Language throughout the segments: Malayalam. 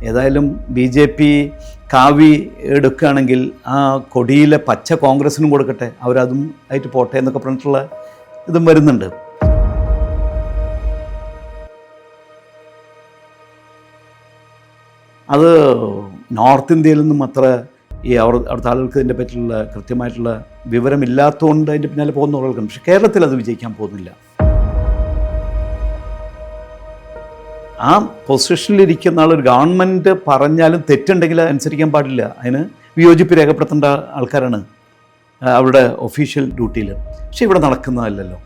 ഏതായാലും BJP കാവി എടുക്കുകയാണെങ്കിൽ ആ കൊടിയിലെ പച്ച കോൺഗ്രസിനും കൊടുക്കട്ടെ, അവരതും ആയിട്ട് പോട്ടെ എന്നൊക്കെ പറഞ്ഞിട്ടുള്ള ഇതും വരുന്നുണ്ട്. അത് നോർത്ത് ഇന്ത്യയിൽ നിന്നും അത്ര അവിടുത്തെ ആളുകൾക്ക് ഇതിനെ പറ്റിയുള്ള കൃത്യമായിട്ടുള്ള വിവരമില്ലാത്തതുകൊണ്ട് അതിൻ്റെ പിന്നാലെ പോകുന്ന ആളുകൾക്കുണ്ട്. പക്ഷെ കേരളത്തിൽ അത് വിജയിക്കാൻ പോകുന്നില്ല. ആ പൊസിഷനിലിരിക്കുന്ന ആൾ ഒരു ഗവൺമെൻറ് പറഞ്ഞാലും തെറ്റുണ്ടെങ്കിൽ അനുസരിക്കാൻ പാടില്ല, അതിന് വിയോജിപ്പ് രേഖപ്പെടുത്തേണ്ട ആൾക്കാരാണ് അവരുടെ ഒഫീഷ്യൽ ഡ്യൂട്ടിയിൽ. പക്ഷെ ഇവിടെ നടക്കുന്നതല്ലല്ലോ.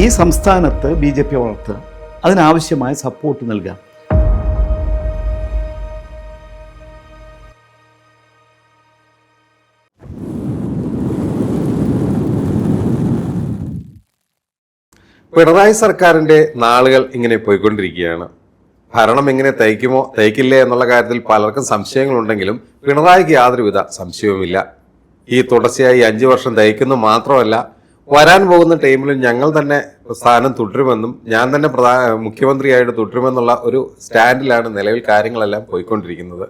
ഈ സംസ്ഥാനത്ത് BJP വളർത്തുക, അതിനാവശ്യമായ സപ്പോർട്ട് നൽകുക. പിണറായി സർക്കാരിന്റെ നാളുകൾ ഇങ്ങനെ പോയിക്കൊണ്ടിരിക്കുകയാണ്. ഭരണം എങ്ങനെ തയ്ക്കുമോ തയ്ക്കില്ലേ എന്നുള്ള കാര്യത്തിൽ പലർക്കും സംശയങ്ങളുണ്ടെങ്കിലും പിണറായിക്ക് യാതൊരുവിധ സംശയവുമില്ല. ഈ തുടർച്ചയായി 5 വർഷം തയ്ക്കുന്നു മാത്രമല്ല, വരാൻ പോകുന്ന ടൈമിൽ ഞങ്ങൾ തന്നെ സ്ഥാനം തുടരുമെന്നും ഞാൻ തന്നെ മുഖ്യമന്ത്രിയായിട്ട് തുടരുമെന്നുള്ള ഒരു സ്റ്റാൻഡിലാണ് നിലവിൽ കാര്യങ്ങളെല്ലാം പോയിക്കൊണ്ടിരിക്കുന്നത്.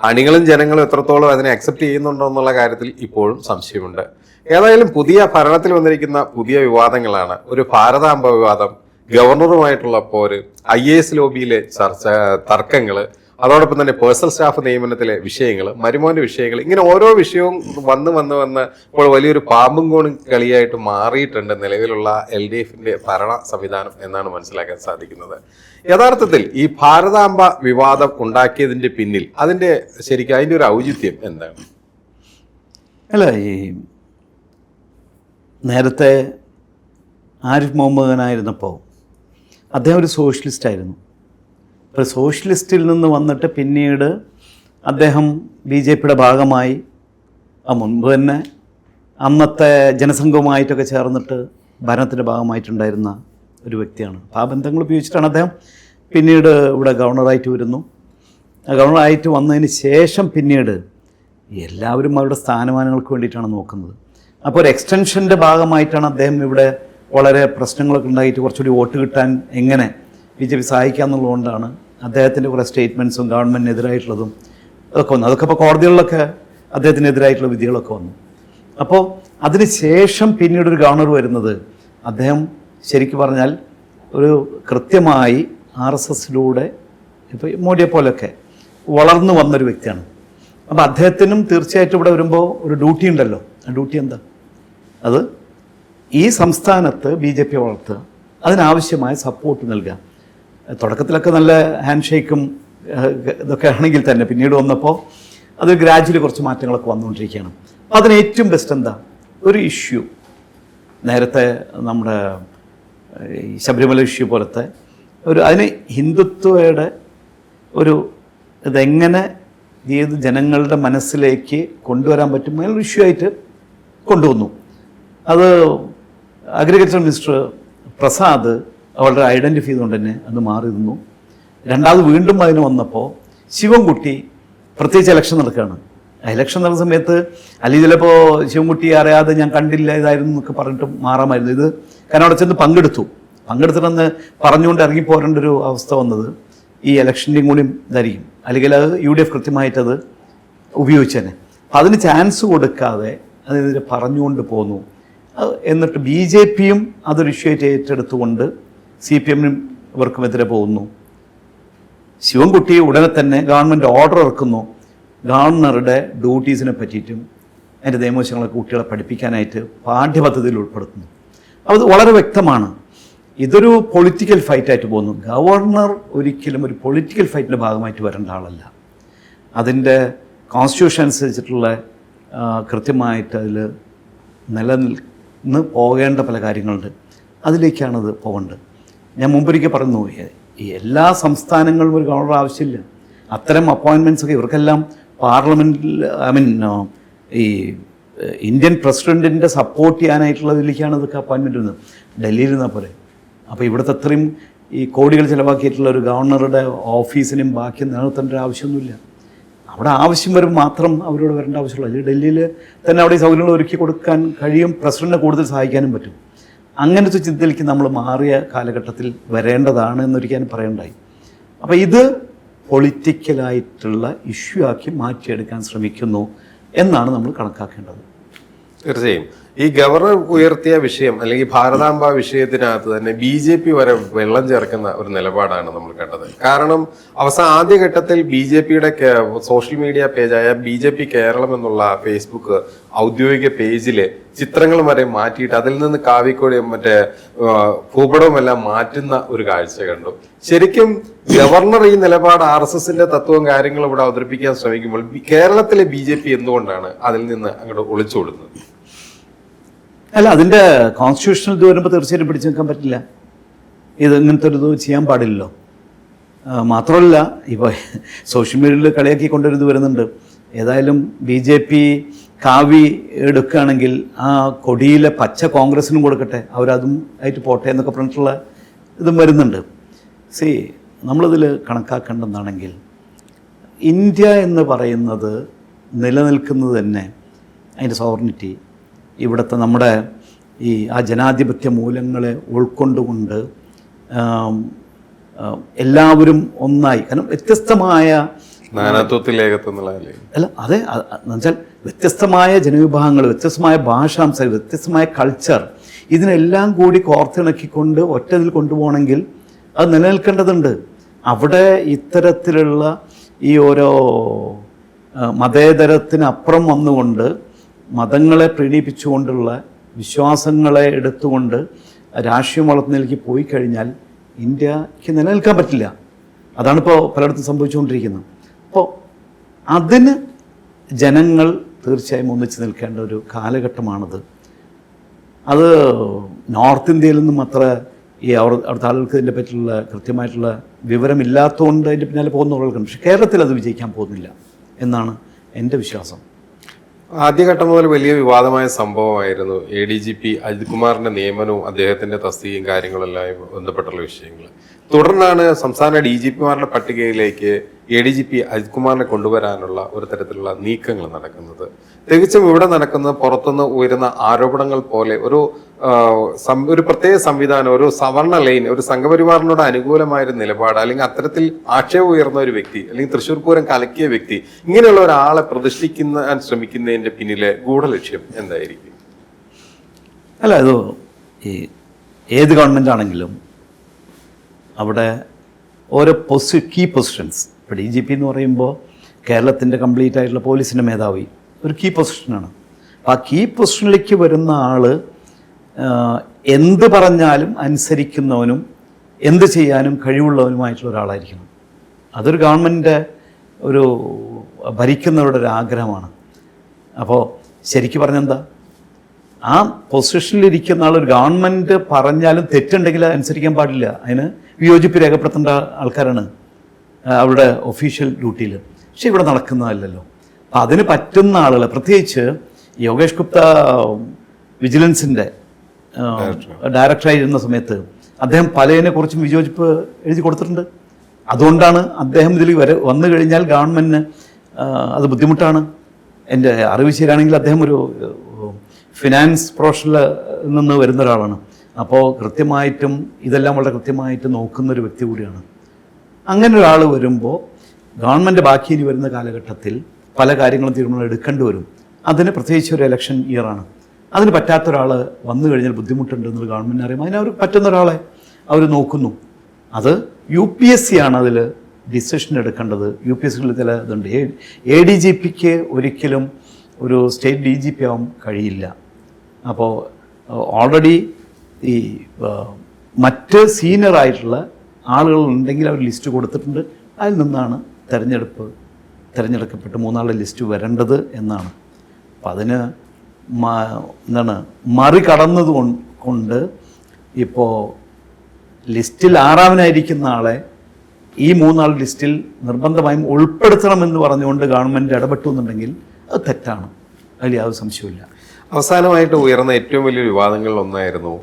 അണികളും ജനങ്ങളും എത്രത്തോളം അതിനെ അക്സെപ്റ്റ് ചെയ്യുന്നുണ്ടോ എന്നുള്ള കാര്യത്തിൽ ഇപ്പോഴും സംശയമുണ്ട്. ഏതായാലും പുതിയ ഭരണത്തിൽ വന്നിരിക്കുന്ന പുതിയ വിവാദങ്ങളാണ് ഒരു ഭാരതാംബ വിവാദം, ഗവർണറുമായിട്ടുള്ള പോര്, IAS ലോബിയിലെ തർക്കങ്ങൾ, അതോടൊപ്പം തന്നെ പേഴ്സണൽ സ്റ്റാഫ് നിയമനത്തിലെ വിഷയങ്ങൾ, മരുമോന്റെ വിഷയങ്ങൾ, ഇങ്ങനെ ഓരോ വിഷയവും വന്ന് ഇപ്പോൾ വലിയൊരു പാമ്പും കോണും കളിയായിട്ട് മാറിയിട്ടുണ്ട് നിലവിലുള്ള LDFന്റെ ഭരണ സംവിധാനം എന്നാണ് മനസ്സിലാക്കാൻ സാധിക്കുന്നത്. യഥാർത്ഥത്തിൽ ഈ ഭാരതാംബ വിവാദം ഉണ്ടാക്കിയതിന്റെ പിന്നിൽ അതിന്റെ ഒരു ഔചിത്യം എന്താണ്? അല്ല, ഈ നേരത്തെ ആരിഫ് മുഹമ്മദ് ഖാനായിരുന്നപ്പോൾ അദ്ദേഹം ഒരു സോഷ്യലിസ്റ്റായിരുന്നു. അപ്പോൾ സോഷ്യലിസ്റ്റിൽ നിന്ന് വന്നിട്ട് പിന്നീട് അദ്ദേഹം BJPയുടെ ഭാഗമായി, മുൻപ് തന്നെ അന്നത്തെ ജനസംഘവുമായിട്ടൊക്കെ ചേർന്നിട്ട് ഭരണത്തിൻ്റെ ഭാഗമായിട്ടുണ്ടായിരുന്ന ഒരു വ്യക്തിയാണ്. അപ്പോൾ ആ ബന്ധങ്ങൾ ഉപയോഗിച്ചിട്ടാണ് അദ്ദേഹം പിന്നീട് ഇവിടെ ഗവർണറായിട്ട് വരുന്നു. ഗവർണറായിട്ട് വന്നതിന് ശേഷം പിന്നീട് എല്ലാവരും അവരുടെ സ്ഥാനമാനങ്ങൾക്ക് വേണ്ടിയിട്ടാണ് നോക്കുന്നത്. അപ്പോൾ ഒരു എക്സ്റ്റൻഷൻ്റെ ഭാഗമായിട്ടാണ് അദ്ദേഹം ഇവിടെ വളരെ പ്രശ്നങ്ങളൊക്കെ ഉണ്ടായിട്ട് കുറച്ചുകൂടി വോട്ട് കിട്ടാൻ എങ്ങനെ BJP സഹായിക്കാമെന്നുള്ളതുകൊണ്ടാണ് അദ്ദേഹത്തിൻ്റെ കുറേ സ്റ്റേറ്റ്മെൻറ്റ്സും ഗവൺമെൻറ്റിനെതിരായിട്ടുള്ളതും അതൊക്കെ വന്നു. അതൊക്കെ ഇപ്പോൾ കോടതികളിലൊക്കെ അദ്ദേഹത്തിനെതിരായിട്ടുള്ള വിധികളൊക്കെ വന്നു. അപ്പോൾ അതിന് ശേഷം പിന്നീട് ഒരു ഗവർണർ വരുന്നത് അദ്ദേഹം ശരിക്കും പറഞ്ഞാൽ ഒരു കൃത്യമായി RSSലൂടെ ഇപ്പോൾ മോഡിയെ പോലെയൊക്കെ വളർന്നു വന്നൊരു വ്യക്തിയാണ്. അപ്പോൾ അദ്ദേഹത്തിനും തീർച്ചയായിട്ടും ഇവിടെ വരുമ്പോൾ ഒരു ഡ്യൂട്ടി ഉണ്ടല്ലോ. ആ ഡ്യൂട്ടി എന്താ? അത് ഈ സംസ്ഥാനത്ത് BJP വളർത്തുക, അതിനാവശ്യമായ സപ്പോർട്ട് നൽകുക. തുടക്കത്തിലൊക്കെ നല്ല ഹാൻഡ് ഷേക്കും ഇതൊക്കെ ആണെങ്കിൽ തന്നെ പിന്നീട് വന്നപ്പോൾ അത് ഗ്രാജുവലി കുറച്ച് മാറ്റങ്ങളൊക്കെ വന്നുകൊണ്ടിരിക്കുകയാണ്. അപ്പോൾ അതിന് ഏറ്റവും ബെസ്റ്റ് എന്താ? ഒരു ഇഷ്യൂ, നേരത്തെ നമ്മുടെ ഈ ശബരിമല ഇഷ്യൂ പോലത്തെ അതിന് ഹിന്ദുത്വയുടെ ഇതെങ്ങനെ ഏത് ജനങ്ങളുടെ മനസ്സിലേക്ക് കൊണ്ടുവരാൻ പറ്റും എന്നൊരു ഇഷ്യൂ ആയിട്ട് കൊണ്ടുവന്നു. അത് അഗ്രികൾച്ചർ മിനിസ്റ്റർ പ്രസാദ് വളരെ ഐഡൻറ്റിഫൈ ചെയ്തുകൊണ്ട് തന്നെ അത് മാറി നിന്നു. രണ്ടാമത് വീണ്ടും അതിന് വന്നപ്പോൾ ശിവൻകുട്ടി, പ്രത്യേകിച്ച് ഇലക്ഷൻ നടക്കുകയാണ്, ഇലക്ഷൻ നടന്ന സമയത്ത് അല്ലെങ്കിൽ ചിലപ്പോൾ ശിവൻകുട്ടി അറിയാതെ ഞാൻ കണ്ടില്ല ഇതായിരുന്നു എന്നൊക്കെ പറഞ്ഞിട്ട് മാറാമായിരുന്നു. ഇത് കാരണം അവിടെ ചെന്ന് പങ്കെടുത്തിട്ടെന്ന് പറഞ്ഞുകൊണ്ട് ഇറങ്ങിപ്പോരേണ്ട ഒരു അവസ്ഥ വന്നത് ഈ ഇലക്ഷൻ്റെയും കൂടി ഇതായിരിക്കും. അല്ലെങ്കിൽ അത് UDF കൃത്യമായിട്ടത് ഉപയോഗിച്ചേനെ. അപ്പം അതിന് ചാൻസ് കൊടുക്കാതെ അതിനെതിരെ പറഞ്ഞുകൊണ്ട് പോന്നു. എന്നിട്ട് BJPയും അതൊരു ഇഷ്യൂ ആയിട്ട് ഏറ്റെടുത്തുകൊണ്ട് CPMനും ഇവർക്കുമെതിരെ പോകുന്നു. ശിവൻകുട്ടി ഉടനെ തന്നെ ഗവൺമെൻറ് ഓർഡർ ഇറക്കുന്നു ഗവർണറുടെ ഡ്യൂട്ടീസിനെ പറ്റിയിട്ടും അതിൻ്റെ നിയമവശങ്ങളൊക്കെ കുട്ടികളെ പഠിപ്പിക്കാനായിട്ട് പാഠ്യപദ്ധതിയിൽ ഉൾപ്പെടുത്തുന്നു. അപ്പോൾ അത് വളരെ വ്യക്തമാണ്, ഇതൊരു പൊളിറ്റിക്കൽ ഫൈറ്റായിട്ട് പോകുന്നു. ഗവർണർ ഒരിക്കലും ഒരു പൊളിറ്റിക്കൽ ഫൈറ്റിൻ്റെ ഭാഗമായിട്ട് വരേണ്ട ആളല്ല. അതിൻ്റെ കോൺസ്റ്റിറ്റ്യൂഷൻ അനുസരിച്ചിട്ടുള്ള കൃത്യമായിട്ട് അതിൽ നിലനിന്ന് പോകേണ്ട പല കാര്യങ്ങളുണ്ട്. അതിലേക്കാണത് പോകേണ്ടത്. ഞാൻ മുമ്പൊരിക്കൽ പറഞ്ഞു, ഈ എല്ലാ സംസ്ഥാനങ്ങളിലും ഒരു ഗവർണർ ആവശ്യമില്ല. അത്തരം അപ്പോയിൻമെൻറ്റ്സ് ഒക്കെ ഇവർക്കെല്ലാം പാർലമെൻറ്റിൽ ഈ ഇന്ത്യൻ പ്രസിഡൻറ്റിൻ്റെ സപ്പോർട്ട് ചെയ്യാനായിട്ടുള്ളതിലേക്കാണ് ഇതൊക്കെ അപ്പോയിൻമെൻറ്റ് വരുന്നത്. ഡൽഹിയിൽ നിന്നാൽ പോലെ. അപ്പോൾ ഇവിടുത്തെ അത്രയും ഈ കോടികൾ ചിലവാക്കിയിട്ടുള്ള ഒരു ഗവർണറുടെ ഓഫീസിനും ബാക്കി നിലനിർത്തേണ്ട ഒരു ആവശ്യമൊന്നുമില്ല. അവിടെ ആവശ്യം വരും മാത്രം അവരോട് വരേണ്ട ആവശ്യമുള്ളൂ. അല്ലെങ്കിൽ ഡൽഹിയിൽ തന്നെ അവിടെ ഈ സൗകര്യങ്ങൾ ഒരുക്കി കൊടുക്കാൻ കഴിയും, പ്രസിഡന്റിനെ കൂടുതൽ സഹായിക്കാനും പറ്റും. അങ്ങനത്തെ ചിന്തയിലേക്ക് നമ്മൾ മാറിയ കാലഘട്ടത്തിൽ വരേണ്ടതാണ് എന്നൊരിക്കൽ പറയണ്ടായി. അപ്പോൾ ഇത് പൊളിറ്റിക്കലായിട്ടുള്ള ഇഷ്യൂ ആക്കി മാറ്റിയെടുക്കാൻ ശ്രമിക്കുന്നു എന്നാണ് നമ്മൾ കണക്കാക്കേണ്ടത്. തീർച്ചയായും ഈ ഗവർണർ ഉയർത്തിയ വിഷയം അല്ലെങ്കിൽ ഭാരതാംബ വിഷയത്തിനകത്ത് തന്നെ BJP വരെ വെള്ളം ചേർക്കുന്ന ഒരു നിലപാടാണ് നമ്മൾ കണ്ടത്. കാരണം ആദ്യഘട്ടത്തിൽ BJPയുടെ സോഷ്യൽ മീഡിയ പേജായ BJP കേരളം എന്നുള്ള ഫേസ്ബുക്ക് ഔദ്യോഗിക പേജില് ചിത്രങ്ങൾ വരെ മാറ്റിയിട്ട് അതിൽ നിന്ന് കാവിക്കോടി മറ്റേ ഭൂപടവും എല്ലാം മാറ്റുന്ന ഒരു കാഴ്ച കണ്ടു. ശരിക്കും ഗവർണർ ഈ നിലപാട് RSSന്റെ തത്വവും കാര്യങ്ങളും ഇവിടെ അവതരിപ്പിക്കാൻ ശ്രമിക്കുമ്പോൾ കേരളത്തിലെ BJP എന്തുകൊണ്ടാണ് അതിൽ നിന്ന് അങ്ങോട്ട് ഒളിച്ചോടുന്നത്? അല്ല, അതിൻ്റെ കോൺസ്റ്റിറ്റ്യൂഷണൽ ഇത് വരുമ്പോൾ തീർച്ചയായിട്ടും പിടിച്ചു നിൽക്കാൻ പറ്റില്ല. ഇത് ഇങ്ങനത്തെ ഒരു ഇത് ചെയ്യാൻ പാടില്ലല്ലോ. മാത്രമല്ല ഇപ്പോൾ സോഷ്യൽ മീഡിയയിൽ കളിയാക്കി കൊണ്ടൊരിത് വരുന്നുണ്ട്. ഏതായാലും BJP കാവി എടുക്കുകയാണെങ്കിൽ ആ കൊടിയിലെ പച്ച കോൺഗ്രസിനും കൊടുക്കട്ടെ, അവരതും ആയിട്ട് പോട്ടെ എന്നൊക്കെ പറഞ്ഞിട്ടുള്ള ഇതും വരുന്നുണ്ട്. നമ്മളിതിൽ കണക്കാക്കേണ്ടതാണെങ്കിൽ ഇന്ത്യ എന്ന് പറയുന്നത് നിലനിൽക്കുന്നത് തന്നെ അതിൻ്റെ സോവറിനിറ്റി, ഇവിടുത്തെ നമ്മുടെ ആ ജനാധിപത്യ മൂല്യങ്ങളെ ഉൾക്കൊണ്ടുകൊണ്ട് എല്ലാവരും ഒന്നായി, കാരണം വ്യത്യസ്തമായ അല്ല അതെ എന്നുവെച്ചാൽ വ്യത്യസ്തമായ ജനവിഭാഗങ്ങൾ, വ്യത്യസ്തമായ ഭാഷാംശം, വ്യത്യസ്തമായ കൾച്ചർ, ഇതിനെല്ലാം കൂടി കോർത്തിണക്കിക്കൊണ്ട് ഒറ്റതിൽ കൊണ്ടുപോകണമെങ്കിൽ അത് നിലനിൽക്കേണ്ടതുണ്ട്. അവിടെ ഇത്തരത്തിലുള്ള ഈ ഓരോ മതേതരത്തിനപ്പുറം വന്നുകൊണ്ട് മതങ്ങളെ പ്രീണിപ്പിച്ചുകൊണ്ടുള്ള വിശ്വാസങ്ങളെ എടുത്തുകൊണ്ട് രാഷ്ട്രീയം വളർത്തുന്നതിലേക്ക് പോയി കഴിഞ്ഞാൽ ഇന്ത്യക്ക് നിലനിൽക്കാൻ പറ്റില്ല. അതാണിപ്പോൾ പലയിടത്തും സംഭവിച്ചുകൊണ്ടിരിക്കുന്നത്. അപ്പോൾ അതിന് ജനങ്ങൾ തീർച്ചയായും ഒന്നിച്ച് നിൽക്കേണ്ട ഒരു കാലഘട്ടമാണത്. അത് നോർത്ത് ഇന്ത്യയിൽ നിന്നും അത്ര അവിടുത്തെ ആളുകൾക്ക് ഇതിനെ പറ്റിയുള്ള കൃത്യമായിട്ടുള്ള വിവരമില്ലാത്തതുകൊണ്ട് അതിൻ്റെ പിന്നാലെ പോകുന്ന ആളുകൾക്കുണ്ട്. പക്ഷേ കേരളത്തിൽ അത് വിജയിക്കാൻ പോകുന്നില്ല എന്നാണ് എൻ്റെ വിശ്വാസം. ആദ്യഘട്ടം മുതൽ വലിയ വിവാദമായ സംഭവമായിരുന്നു ADGP അജിത് കുമാറിന്റെ നിയമനവും അദ്ദേഹത്തിന്റെ തസ്തികയും കാര്യങ്ങളെല്ലാം ബന്ധപ്പെട്ടുള്ള വിഷയങ്ങൾ. തുടർന്നാണ് സംസ്ഥാന DGPമാരുടെ പട്ടികയിലേക്ക് ADGP അജിത് കുമാറിനെ കൊണ്ടുവരാനുള്ള ഒരു തരത്തിലുള്ള നീക്കങ്ങൾ നടക്കുന്നത്. തികച്ചും ഇവിടെ നടക്കുന്ന പുറത്തുനിന്ന് ഉയരുന്ന ആരോപണങ്ങൾ പോലെ ഒരു പ്രത്യേക സംവിധാനം, ഒരു സവർണ ലൈൻ, ഒരു സംഘപരിവാറിനോട് അനുകൂലമായൊരു നിലപാട്, അല്ലെങ്കിൽ അത്തരത്തിൽ ആക്ഷേപം ഉയർന്ന ഒരു വ്യക്തി, അല്ലെങ്കിൽ തൃശ്ശൂർ പൂരം കലക്കിയ വ്യക്തി, ഇങ്ങനെയുള്ള ഒരാളെ പ്രതിഷ്ഠിക്കാൻ ശ്രമിക്കുന്നതിന്റെ പിന്നിലെ ഗൂഢലക്ഷ്യം എന്തായിരിക്കും? അല്ല, ഇത് ഏത് ഗവൺമെൻറ് ആണെങ്കിലും അവിടെ ഓരോ കീ പൊസിഷൻസ്, ഇപ്പോൾ DGP എന്ന് പറയുമ്പോൾ കേരളത്തിൻ്റെ കംപ്ലീറ്റ് ആയിട്ടുള്ള പോലീസിൻ്റെ മേധാവി ഒരു കീ പൊസിഷനാണ്. അപ്പോൾ ആ കീ പൊസിഷനിലേക്ക് വരുന്ന ആൾ എന്ത് പറഞ്ഞാലും അനുസരിക്കുന്നവനും എന്ത് ചെയ്യാനും കഴിവുള്ളവനുമായിട്ടുള്ള ഒരാളായിരിക്കണം. അതൊരു ഗവൺമെൻറ് ഒരു ഭരിക്കുന്നവരുടെ ഒരു ആഗ്രഹമാണ്. അപ്പോൾ ശരിക്കും പറഞ്ഞെന്താ, ആ പൊസിഷനിലിരിക്കുന്ന ആൾ ഒരു ഗവൺമെൻറ് പറഞ്ഞാലും തെറ്റുണ്ടെങ്കിൽ അനുസരിക്കാൻ പാടില്ല, അതിന് വിയോജിപ്പ് രേഖപ്പെടുത്തേണ്ട ആൾക്കാരാണ് അവരുടെ ഒഫീഷ്യൽ ഡ്യൂട്ടിയിൽ. പക്ഷെ ഇവിടെ നടക്കുന്നതല്ലല്ലോ. അപ്പം അതിന് പറ്റുന്ന ആളുകൾ, പ്രത്യേകിച്ച് യോഗേഷ് ഗുപ്ത വിജിലൻസിൻ്റെ ഡയറക്ടറായിരുന്ന സമയത്ത് അദ്ദേഹം പലതിനെക്കുറിച്ചും വിയോജിപ്പ് എഴുതി കൊടുത്തിട്ടുണ്ട്. അതുകൊണ്ടാണ് അദ്ദേഹം ഇതിൽ വന്നു കഴിഞ്ഞാൽ ഗവൺമെൻറ്റിന് അത് ബുദ്ധിമുട്ടാണ്. എൻ്റെ അറിവ് ശരിയാണെങ്കിൽ അദ്ദേഹം ഒരു ഫിനാൻസ് പ്രൊഫഷനിൽ നിന്ന് വരുന്ന ഒരാളാണ്. അപ്പോൾ കൃത്യമായിട്ടും ഇതെല്ലാം വളരെ കൃത്യമായിട്ട് നോക്കുന്നൊരു വ്യക്തി കൂടിയാണ്. അങ്ങനെ ഒരാൾ വരുമ്പോൾ ഗവൺമെൻറ് ബാക്കി ഇനി വരുന്ന കാലഘട്ടത്തിൽ പല കാര്യങ്ങളും തീരുമാനം എടുക്കേണ്ടി വരും. അതിന് പ്രത്യേകിച്ച് ഒരു ഇലക്ഷൻ ഇയറാണ്. അതിന് പറ്റാത്ത ഒരാൾ വന്നു കഴിഞ്ഞാൽ ബുദ്ധിമുട്ടുണ്ട് എന്നത് ഗവൺമെൻറ് അറിയാം. അതിനവർ പറ്റുന്ന ഒരാളെ അവർ നോക്കുന്നു. അത് UPSC ആണ് അതിൽ ഡിസിഷൻ എടുക്കേണ്ടത്. UPSCയിൽ ചില ഇതുണ്ട്. ADGPക്ക് ഒരിക്കലും ഒരു സ്റ്റേറ്റ് DGP ആവാൻ കഴിയില്ല. അപ്പോൾ ഓൾറെഡി ഈ മറ്റ് സീനിയറായിട്ടുള്ള ആളുകൾ ഉണ്ടെങ്കിൽ അവർ ലിസ്റ്റ് കൊടുത്തിട്ടുണ്ട്. അതിൽ നിന്നാണ് തിരഞ്ഞെടുക്കപ്പെട്ട് 3 ആളുടെ ലിസ്റ്റ് വരേണ്ടത് എന്നാണ്. അപ്പം അതിന് മറികടന്നത് കൊണ്ട് ഇപ്പോൾ ലിസ്റ്റിൽ 6ാമനായിരിക്കുന്ന ആളെ ഈ 3 ആൾ ലിസ്റ്റിൽ നിർബന്ധമായും ഉൾപ്പെടുത്തണമെന്ന് പറഞ്ഞുകൊണ്ട് ഗവൺമെൻറ് ഇടപെട്ടു എന്നുണ്ടെങ്കിൽ അത് തെറ്റാണ്. അതിൽ യാതൊരു സംശയമില്ല. അവസാനമായിട്ട് ഉയർന്ന ഏറ്റവും വലിയ വിവാദങ്ങളിൽ ഒന്നായിരുന്നു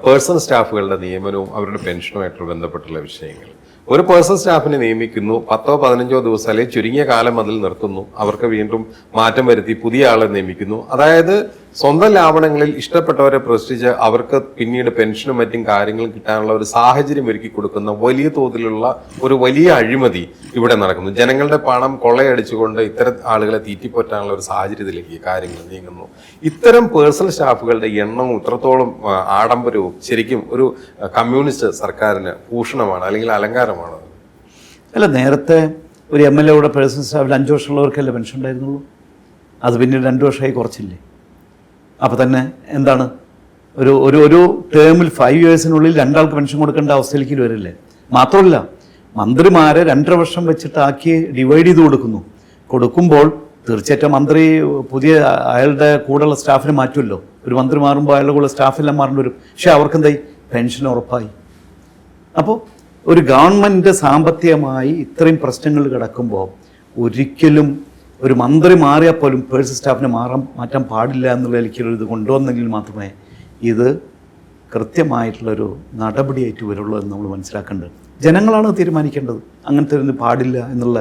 പേഴ്സണൽ സ്റ്റാഫുകളുടെ നിയമനവും അവരുടെ പെൻഷനുമായിട്ടുള്ള ബന്ധപ്പെട്ടുള്ള വിഷയങ്ങൾ. ഒരു പേഴ്സണൽ സ്റ്റാഫിനെ നിയമിക്കുന്നു, 10-15 ദിവസം അല്ലെങ്കിൽ ചുരുങ്ങിയ കാലം അതിൽ നിർത്തുന്നു, അവർക്ക് വീണ്ടും മാറ്റം വരുത്തി പുതിയ ആളെ നിയമിക്കുന്നു. അതായത് സ്വന്തം ലാവണങ്ങളിൽ ഇഷ്ടപ്പെട്ടവരെ പ്രശ്നിച്ച് അവർക്ക് പിന്നീട് പെൻഷനും മറ്റും കാര്യങ്ങളും കിട്ടാനുള്ള ഒരു സാഹചര്യം ഒരുക്കി കൊടുക്കുന്ന വലിയ തോതിലുള്ള ഒരു വലിയ അഴിമതി ഇവിടെ നടക്കുന്നു. ജനങ്ങളുടെ പണം കൊള്ളയടിച്ചുകൊണ്ട് ഇത്തരം ആളുകളെ തീറ്റിപ്പോറ്റാനുള്ള ഒരു സാഹചര്യത്തിലേക്ക് കാര്യങ്ങൾ നീങ്ങുന്നു. ഇത്തരം പേഴ്സണൽ സ്റ്റാഫുകളുടെ എണ്ണവും ഇത്രത്തോളം ആഡംബരവും ശരിക്കും ഒരു കമ്മ്യൂണിസ്റ്റ് സർക്കാരിന് ഭൂഷണമാണ് അല്ലെങ്കിൽ അലങ്കാരമാണ്. അല്ല, നേരത്തെ ഒരു MLA യുടെ പേഴ്സണൽ സ്റ്റാഫിൽ 5 വർഷമുള്ളവർക്കല്ലേ പെൻഷൻ ഉണ്ടായിരുന്നുള്ളൂ. അത് പിന്നീട് 2 വർഷമായി കുറച്ചില്ലേ. അപ്പോൾ തന്നെ എന്താണ് ഒരു ഒരു ഒരു ടേമിൽ 5 ഇയേഴ്സിനുള്ളിൽ 2 ആൾക്ക് പെൻഷൻ കൊടുക്കേണ്ട അവസ്ഥയിലേക്ക് വരില്ലേ. മാത്രമല്ല, മന്ത്രിമാരെ 2.5 വർഷം വെച്ചിട്ടാക്കി ഡിവൈഡ് ചെയ്ത് കൊടുക്കുമ്പോൾ തീർച്ചയായിട്ടും മന്ത്രി പുതിയ അയാളുടെ കൂടെയുള്ള സ്റ്റാഫിനെ മാറ്റുമല്ലോ. ഒരു മന്ത്രി മാറുമ്പോൾ അയാളുടെ കൂടെ സ്റ്റാഫെല്ലാം മാറേണ്ടി വരും. പക്ഷെ അവർക്കെന്തായി, പെൻഷൻ ഉറപ്പായി. അപ്പോൾ ഒരു ഗവൺമെൻറ് സാമ്പത്തികമായി ഇത്രയും പ്രശ്നങ്ങൾ കിടക്കുമ്പോൾ ഒരിക്കലും ഒരു മന്ത്രി മാറിയാൽ പോലും പേഴ്സണൽ സ്റ്റാഫിനെ മാറ്റാൻ പാടില്ല എന്നുള്ള എനിക്കൊരു ഇത് കൊണ്ടുവന്നെങ്കിൽ മാത്രമേ ഇത് കൃത്യമായിട്ടുള്ളൊരു നടപടിയായിട്ട് വരുള്ളൂ എന്ന് നമ്മൾ മനസ്സിലാക്കേണ്ടത്. ജനങ്ങളാണ് തീരുമാനിക്കേണ്ടത്. അങ്ങനത്തെ ഒരു പാടില്ല എന്നുള്ള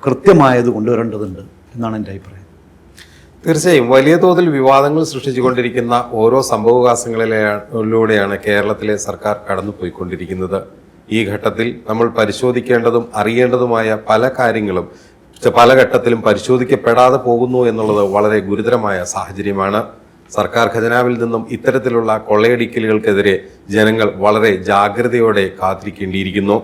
കൃത്യമായത് കൊണ്ടുവരേണ്ടതുണ്ട് എന്നാണ് എൻ്റെ അഭിപ്രായം. തീർച്ചയായും വലിയ തോതിൽ വിവാദങ്ങൾ സൃഷ്ടിച്ചുകൊണ്ടിരിക്കുന്ന ഓരോ സംഭവവികാസങ്ങളിലൂടെയാണ് കേരളത്തിലെ സർക്കാർ കടന്നുപോയിക്കൊണ്ടിരിക്കുന്നത്. ഈ ഘട്ടത്തിൽ നമ്മൾ പരിശോധിക്കേണ്ടതും അറിയേണ്ടതുമായ പല കാര്യങ്ങളും പല ഘട്ടത്തിലും പരിശോധിക്കപ്പെടാതെ പോകുന്നു എന്നുള്ളത് വളരെ ഗുരുതരമായ സാഹചര്യമാണ്. സർക്കാർ ഖജനാവിൽ നിന്നും ഇത്തരത്തിലുള്ള കൊള്ളയടിക്കലുകൾക്കെതിരെ ജനങ്ങൾ വളരെ ജാഗ്രതയോടെ കാത്തിരിക്കേണ്ടിയിരിക്കുന്നു.